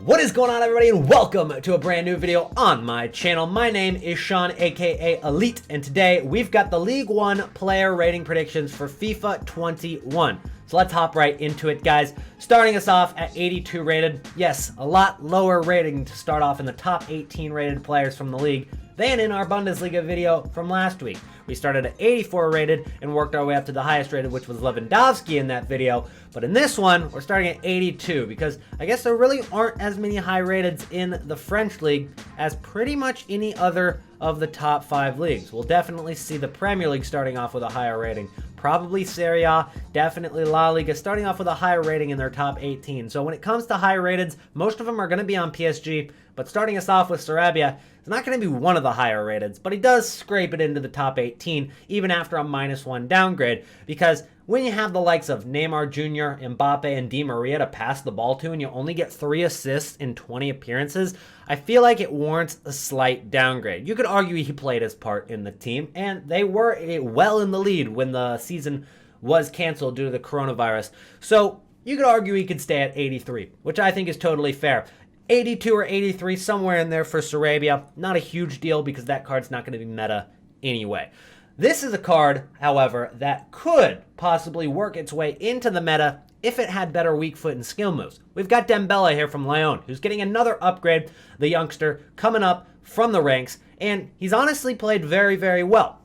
What is going on, everybody, and welcome to a brand new video on my channel. My name is Sean, aka elyyt, and today we've got the League 1 player rating predictions for FIFA 21. So let's hop right into it, guys. Starting us off at 82 rated. Yes, a lot lower rating to start off in the top 18 rated players from the league than in our Bundesliga video from last week. We started at 84 rated and worked our way up to the highest rated, which was Lewandowski in that video. But in this one, we're starting at 82 because I guess there really aren't as many high rateds in the French league as pretty much any other of the top 5 leagues. We'll definitely see the Premier League starting off with a higher rating. Probably Serie A, definitely La Liga, starting off with a higher rating in their top 18. So when it comes to high rateds, most of them are going to be on PSG, but starting us off with Sarabia, it's not going to be one of the higher rateds, but he does scrape it into the top 18, even after a -1 downgrade, because when you have the likes of Neymar Jr., Mbappe, and Di Maria to pass the ball to, and you only get 3 assists in 20 appearances, I feel like it warrants a slight downgrade. You could argue he played his part in the team, and they were well in the lead when the season was canceled due to the coronavirus. So you could argue he could stay at 83, which I think is totally fair. 82 or 83, somewhere in there for Sarabia. Not a huge deal because that card's not going to be meta anyway. This is a card, however, that could possibly work its way into the meta if it had better weak foot and skill moves. We've got Dembele here from Lyon, who's getting another upgrade, the youngster, coming up from the ranks, and he's honestly played very, very well.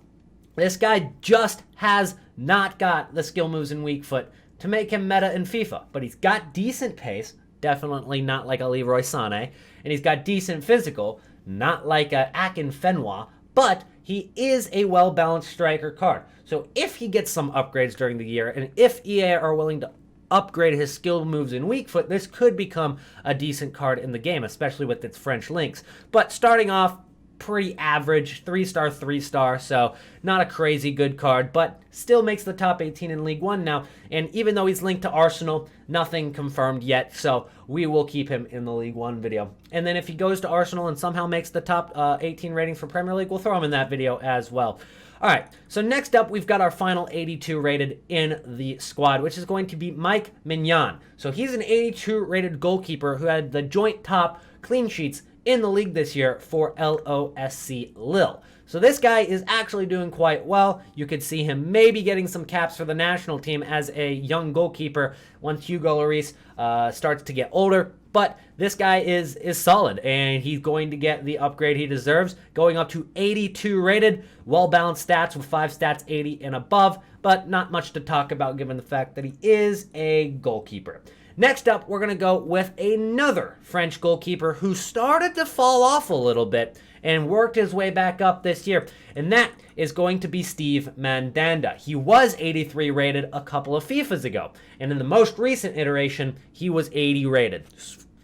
This guy just has not got the skill moves and weak foot to make him meta in FIFA, but he's got decent pace, definitely not like a Leroy Sané, and he's got decent physical, not like a Akinfenwa, but he is a well-balanced striker card. So if he gets some upgrades during the year, and if EA are willing to upgrade his skill moves in weak foot, this could become a decent card in the game, especially with its French links. But starting off, pretty average, 3-star, 3-star, so not a crazy good card, but still makes the top 18 in League 1 now, and even though he's linked to Arsenal, nothing confirmed yet, so we will keep him in the League 1 video. And then if he goes to Arsenal and somehow makes the top 18 ratings for Premier League, we'll throw him in that video as well. All right, so next up, we've got our final 82 rated in the squad, which is going to be maignan. So he's an 82 rated goalkeeper who had the joint top clean sheets in the league this year for LOSC Lille. So this guy is actually doing quite well. You could see him maybe getting some caps for the national team as a young goalkeeper once Hugo Lloris starts to get older. But this guy is solid, and he's going to get the upgrade he deserves, going up to 82 rated, well-balanced stats with 5 stats 80 and above, but not much to talk about given the fact that he is a goalkeeper. Next up, we're going to go with another French goalkeeper who started to fall off a little bit and worked his way back up this year, and that is going to be Steve Mandanda. He was 83 rated a couple of FIFAs ago, and in the most recent iteration, he was 80 rated.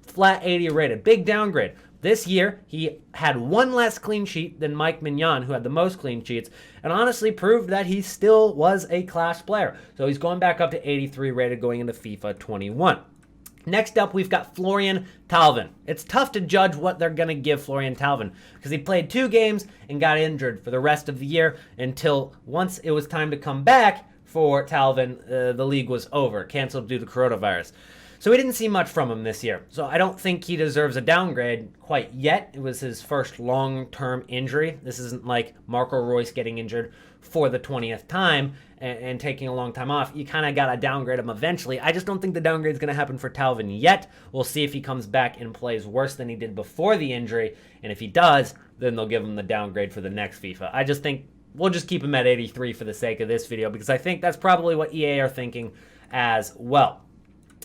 Flat 80 rated. Big downgrade. This year, he had 1 less clean sheet than maignan, who had the most clean sheets, and honestly proved that he still was a class player. So he's going back up to 83 rated going into FIFA 21. Next up, we've got Florian Thauvin. It's tough to judge what they're going to give Florian Thauvin because he played 2 games and got injured for the rest of the year until once it was time to come back for Thauvin, the league was over, canceled due to coronavirus. So we didn't see much from him this year. So I don't think he deserves a downgrade quite yet. It was his first long-term injury. This isn't like Marco Reus getting injured for the 20th time and taking a long time off. You kind of got to downgrade him eventually. I just don't think the downgrade is going to happen for Thauvin yet. We'll see if he comes back and plays worse than he did before the injury. And if he does, then they'll give him the downgrade for the next FIFA. I just think we'll just keep him at 83 for the sake of this video because I think that's probably what EA are thinking as well.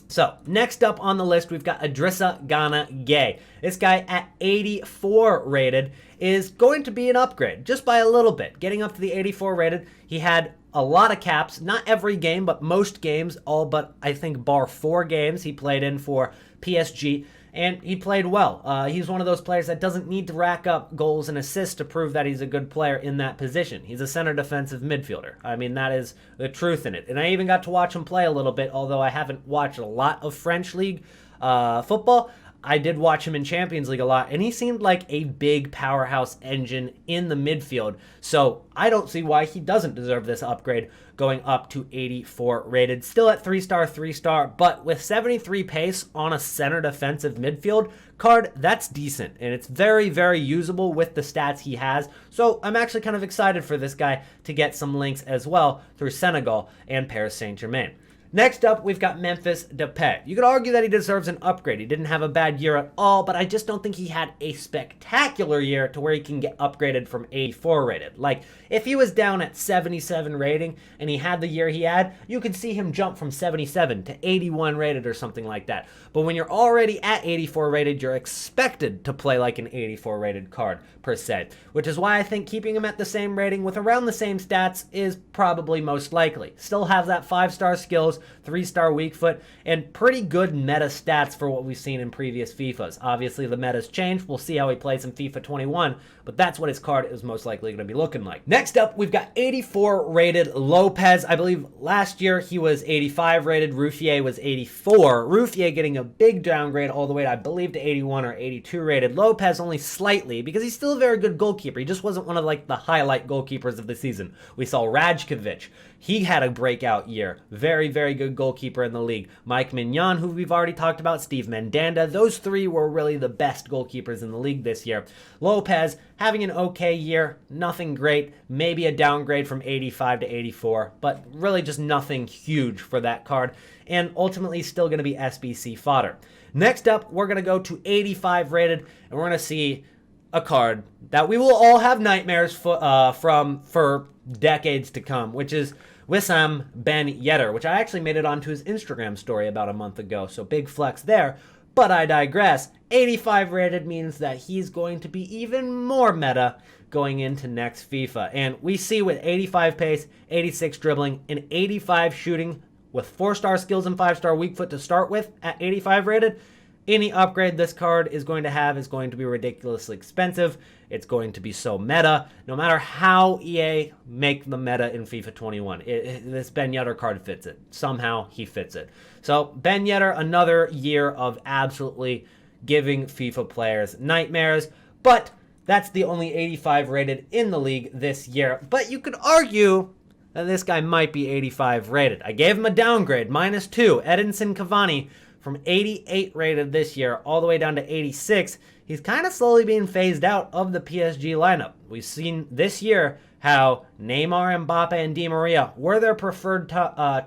So, next up on the list, we've got Idrissa Gana Gueye. This guy at 84 rated is going to be an upgrade, just by a little bit. Getting up to the 84 rated, he had a lot of caps, not every game, but most games, all but I think bar 4 games he played in for PSG, and he played well. He's one of those players that doesn't need to rack up goals and assists to prove that he's a good player in that position. He's a center defensive midfielder. I mean, that is the truth in it. And I even got to watch him play a little bit, although I haven't watched a lot of French league football. I did watch him in Champions League a lot, and he seemed like a big powerhouse engine in the midfield. So I don't see why he doesn't deserve this upgrade, going up to 84 rated. Still at 3-star, but with 73 pace on a center defensive midfield card, that's decent. And it's very, very usable with the stats he has. So I'm actually kind of excited for this guy to get some links as well through Senegal and Paris Saint-Germain. Next up, we've got Memphis Depay. You could argue that he deserves an upgrade. He didn't have a bad year at all, but I just don't think he had a spectacular year to where he can get upgraded from 84 rated. Like, if he was down at 77 rating and he had the year he had, you could see him jump from 77 to 81 rated or something like that. But when you're already at 84 rated, you're expected to play like an 84 rated card, per se. Which is why I think keeping him at the same rating with around the same stats is probably most likely. Still have that 5-star skills, 3-star weak foot, and pretty good meta stats for what we've seen in previous FIFAs. Obviously, the meta's changed. We'll see how he plays in FIFA 21, but that's what his card is most likely going to be looking like. Next up, we've got 84 rated Lopez. I believe last year he was 85 rated. Ruffier was 84. Ruffier getting a big downgrade all the way, I believe, to 81 or 82 rated. Lopez only slightly, because he's still a very good goalkeeper. He just wasn't one of like the highlight goalkeepers of the season. We saw Rajkovic. He had a breakout year. Very, very good goalkeeper in the league. Maignan, who we've already talked about, Steve Mandanda. Those three were really the best goalkeepers in the league this year. Lopez having an okay year, nothing great, maybe a downgrade from 85 to 84, but really just nothing huge for that card, and ultimately still going to be SBC fodder. Next up, we're going to go to 85 rated, and we're going to see a card that we will all have nightmares from for decades to come, which is Wissam Ben Yedder, which I actually made it onto his Instagram story about a month ago, so big flex there. But I digress. 85 rated means that he's going to be even more meta going into next FIFA. And we see with 85 pace, 86 dribbling, and 85 shooting with 4-star skills and 5-star weak foot to start with at 85 rated, any upgrade this card is going to have is going to be ridiculously expensive. It's going to be so meta, no matter how EA make the meta in FIFA 21. This Ben Yedder card fits it. Somehow he fits it. So Ben Yedder, another year of absolutely giving FIFA players nightmares, but that's the only 85 rated in the league this year. But you could argue that this guy might be 85 rated. I gave him a downgrade, -2. Edinson Cavani, from 88 rated this year all the way down to 86. He's kind of slowly being phased out of the PSG lineup. We've seen this year how Neymar, Mbappe, and Di Maria were their preferred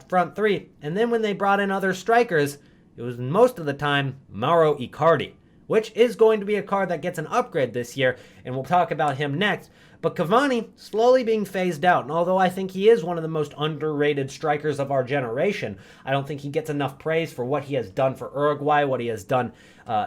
front three, and then when they brought in other strikers, it was most of the time Mauro Icardi, which is going to be a card that gets an upgrade this year, and we'll talk about him next. But Cavani slowly being phased out, and although I think he is one of the most underrated strikers of our generation, I don't think he gets enough praise for what he has done for Uruguay, what he has done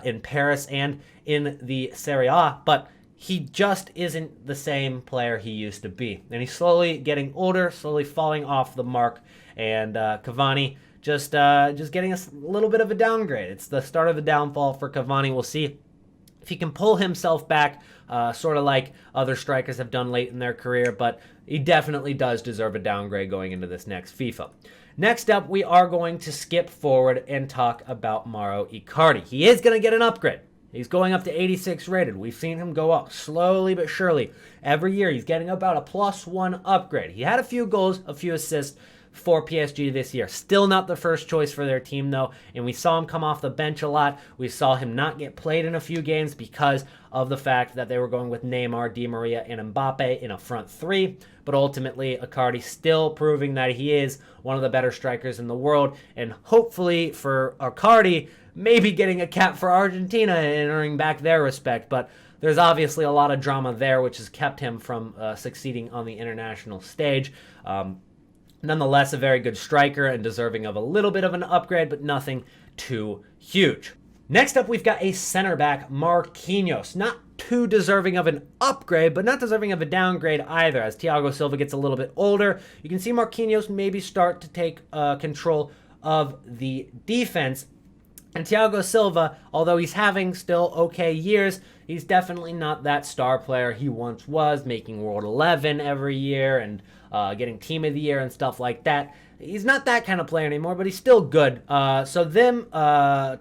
in Paris and in the Serie A, but he just isn't the same player he used to be. And he's slowly getting older, slowly falling off the mark, and Cavani just getting a little bit of a downgrade. It's the start of a downfall for Cavani. We'll see if he can pull himself back, sort of like other strikers have done late in their career, but he definitely does deserve a downgrade going into this next FIFA. Next up, we are going to skip forward and talk about Mauro Icardi. He is going to get an upgrade. He's going up to 86 rated. We've seen him go up slowly but surely. Every year, he's getting about a +1 upgrade. He had a few goals, a few assists for PSG this year. Still not the first choice for their team, though, and we saw him come off the bench a lot. We saw him not get played in a few games because of the fact that they were going with Neymar, Di Maria, and Mbappe in a front three, but ultimately, Icardi still proving that he is one of the better strikers in the world, and hopefully for Icardi, maybe getting a cap for Argentina and earning back their respect, but there's obviously a lot of drama there, which has kept him from succeeding on the international stage. Nonetheless, a very good striker and deserving of a little bit of an upgrade, but nothing too huge. Next up, we've got a center back, Marquinhos. Not too deserving of an upgrade, but not deserving of a downgrade either. As Thiago Silva gets a little bit older, you can see Marquinhos maybe start to take control of the defense. And Thiago Silva, although he's having still okay years, he's definitely not that star player he once was, making World 11 every year and getting Team of the Year and stuff like that. He's not that kind of player anymore, but he's still good. So them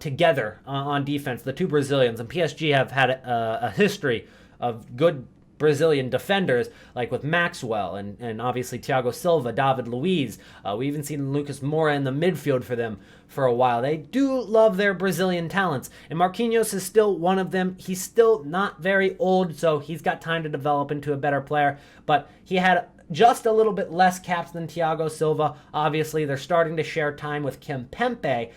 together on defense, the two Brazilians, and PSG have had a history of good Brazilian defenders, like with Maxwell and obviously Thiago Silva, David Luiz. We even seen Lucas Moura in the midfield for them for a while. They do love their Brazilian talents, and Marquinhos is still one of them. He's still not very old, so he's got time to develop into a better player, but he had just a little bit less caps than Thiago Silva. Obviously, they're starting to share time with Kimpembe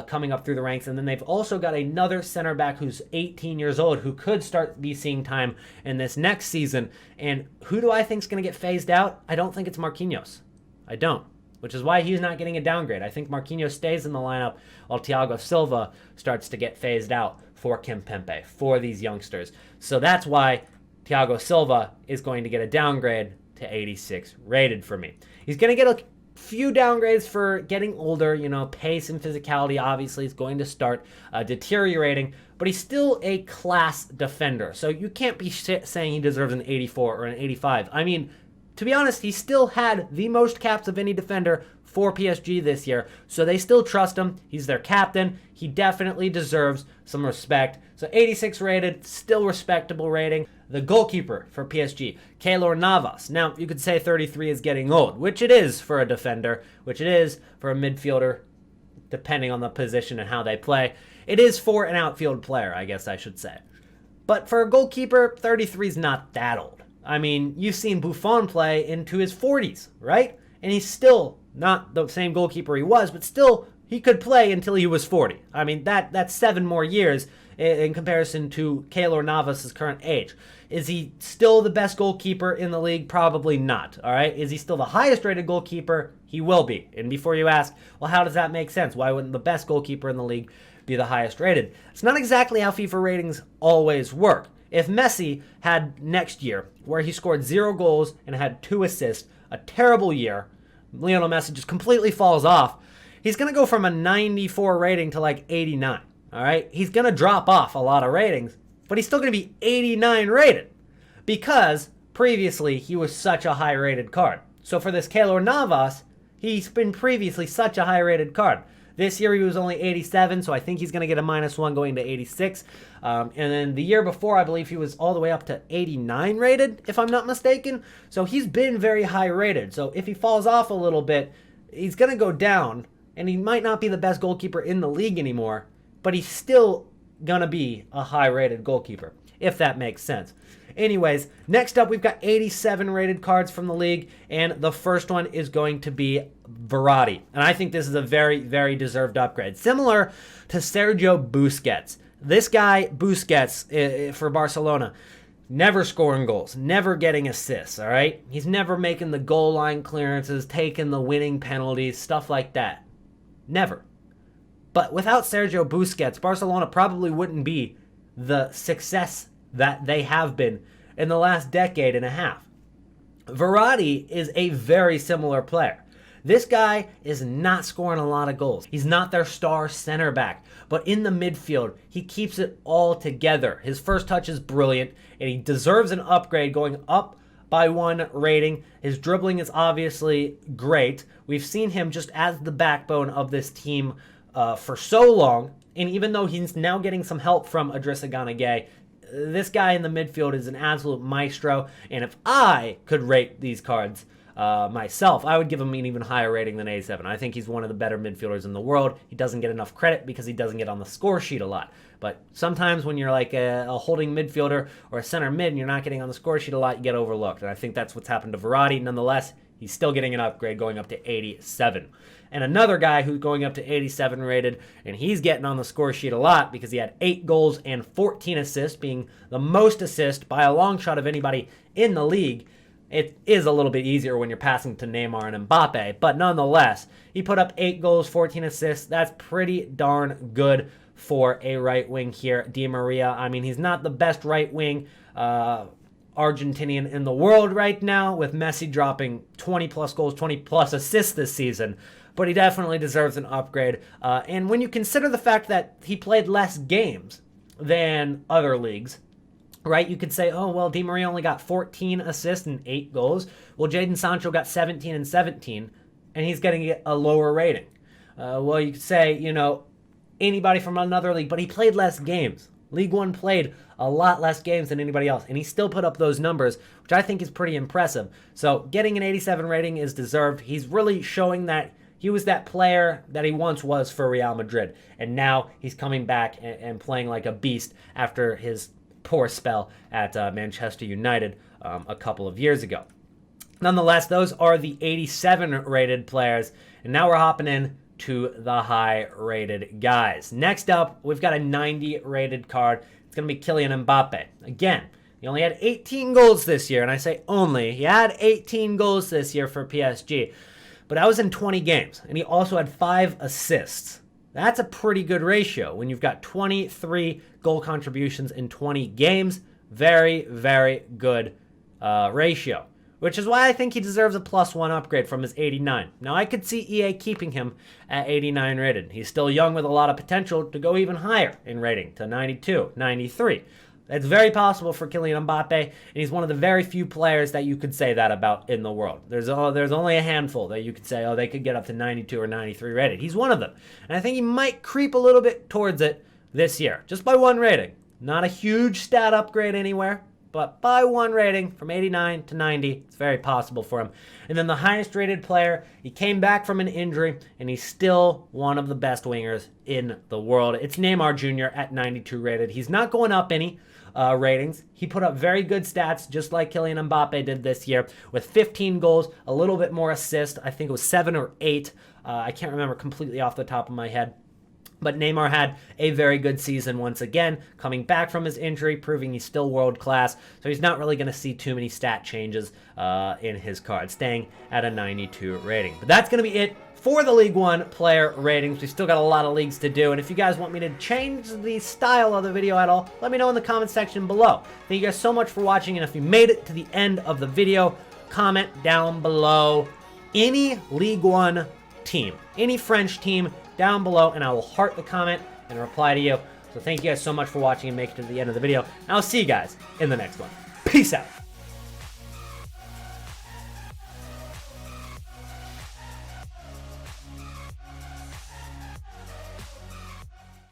coming up through the ranks. And then they've also got another center back who's 18 years old who could start be seeing time in this next season. And who do I think is going to get phased out? I don't think it's Marquinhos. I don't. Which is why he's not getting a downgrade. I think Marquinhos stays in the lineup while Thiago Silva starts to get phased out for Kimpembe, for these youngsters. So that's why Thiago Silva is going to get a downgrade to 86 rated for me. He's going to get a few downgrades for getting older. You know, pace and physicality obviously is going to start deteriorating, but he's still a class defender. So you can't be saying he deserves an 84 or an 85. I mean, to be honest, he still had the most caps of any defender for PSG this year, so they still trust him. He's their captain. He definitely deserves some respect. So 86 rated, still respectable rating. The goalkeeper for PSG, Keylor Navas. Now, you could say 33 is getting old, which it is for a defender, which it is for a midfielder, depending on the position and how they play. It is for an outfield player, I guess I should say. But for a goalkeeper, 33 is not that old. I mean, you've seen Buffon play into his 40s, right? And he's still not the same goalkeeper he was, but still, he could play until he was 40. I mean, that's 7 more years in comparison to Keylor Navas' current age. Is he still the best goalkeeper in the league? Probably not, all right? Is he still the highest rated goalkeeper? He will be. And before you ask, well, how does that make sense? Why wouldn't the best goalkeeper in the league be the highest rated? It's not exactly how FIFA ratings always work. If Messi had next year, where he scored 0 goals and had 2 assists, a terrible year, Lionel Messi just completely falls off, he's going to go from a 94 rating to like 89, all right? He's going to drop off a lot of ratings, but he's still going to be 89 rated because previously he was such a high rated card. So for this Keylor Navas, he's been previously such a high rated card. This year he was only 87, so I think he's going to get a -1 going to 86. And then the year before, I believe he was all the way up to 89 rated, if I'm not mistaken. So he's been very high rated. So if he falls off a little bit, he's going to go down, and he might not be the best goalkeeper in the league anymore, but he's still going to be a high rated goalkeeper, if that makes sense. Anyways, next up, we've got 87 rated cards from the league, and the first one is going to be Verratti. And I think this is a very, very deserved upgrade. Similar to Sergio Busquets. This guy, Busquets, for Barcelona, never scoring goals, never getting assists, all right? He's never making the goal line clearances, taking the winning penalties, stuff like that. Never. But without Sergio Busquets, Barcelona probably wouldn't be the success that they have been in the last decade and a half. Verratti is a very similar player. This guy is not scoring a lot of goals. He's not their star center back, but in the midfield, he keeps it all together. His first touch is brilliant, and he deserves an upgrade going up by 1 rating. His dribbling is obviously great. We've seen him just as the backbone of this team for so long, and even though he's now getting some help from Idrissa Gana Gueye, this guy in the midfield is an absolute maestro, and if I could rate these cards myself, I would give him an even higher rating than 87. I think he's one of the better midfielders in the world. He doesn't get enough credit because he doesn't get on the score sheet a lot. But sometimes when you're like a holding midfielder or a center mid and you're not getting on the score sheet a lot, you get overlooked. And I think that's what's happened to Verratti. Nonetheless, he's still getting an upgrade going up to 87. And another guy who's going up to 87 rated, and he's getting on the score sheet a lot because he had 8 goals and 14 assists, being the most assists by a long shot of anybody in the league. It is a little bit easier when you're passing to Neymar and Mbappe, but nonetheless, he put up 8 goals, 14 assists. That's pretty darn good for a right wing here. Di Maria, I mean, he's not the best right wing Argentinian in the world right now, with Messi dropping 20-plus goals, 20-plus assists this season, but he definitely deserves an upgrade. And when you consider the fact that he played less games than other leagues, right, you could say, oh, well, Di Maria only got 14 assists and 8 goals. Well, Jadon Sancho got 17 and 17. and he's getting a lower rating. Well, you could say, you know, anybody from another league, but he played less games. League One played a lot less games than anybody else, and he still put up those numbers, which I think is pretty impressive. So getting an 87 rating is deserved. He's really showing that he was that player that he once was for Real Madrid, and now he's coming back and playing like a beast after his poor spell at Manchester United a couple of years ago. Nonetheless, those are the 87 rated players, and now we're hopping in to the high rated guys. Next up, we've got a 90 rated card. It's going to be Kylian Mbappe. Again, he only had 18 goals this year, and I say only. He had 18 goals this year for PSG, but that was in 20 games, and he also had 5 assists. That's a pretty good ratio when you've got 23 goal contributions in 20 games. Very, very good ratio, which is why I think he deserves a +1 upgrade from his 89. Now, I could see EA keeping him at 89 rated. He's still young with a lot of potential to go even higher in rating to 92, 93. That's very possible for Kylian Mbappe, and he's one of the very few players that you could say that about in the world. There's only a handful that you could say, oh, they could get up to 92 or 93 rated. He's one of them, and I think he might creep a little bit towards it this year, just by 1 rating. Not a huge stat upgrade anywhere, but by 1 rating from 89 to 90, it's very possible for him. And then the highest rated player, he came back from an injury, and he's still one of the best wingers in the world. It's Neymar Jr. at 92 rated. He's not going up any ratings. He put up very good stats, just like Kylian Mbappe did this year, with 15 goals, a little bit more assists. I think it was 7 or 8. I can't remember completely off the top of my head. But Neymar had a very good season once again, coming back from his injury, proving he's still world-class. So he's not really going to see too many stat changes in his card, staying at a 92 rating. But that's going to be it for the League One player ratings. We've still got a lot of leagues to do, and if you guys want me to change the style of the video at all, let me know in the comment section below. Thank you guys so much for watching, and if you made it to the end of the video, comment down below any League One team, any French team down below, and I will heart the comment and reply to you. So thank you guys so much for watching and making it to the end of the video, and I'll see you guys in the next one. Peace out.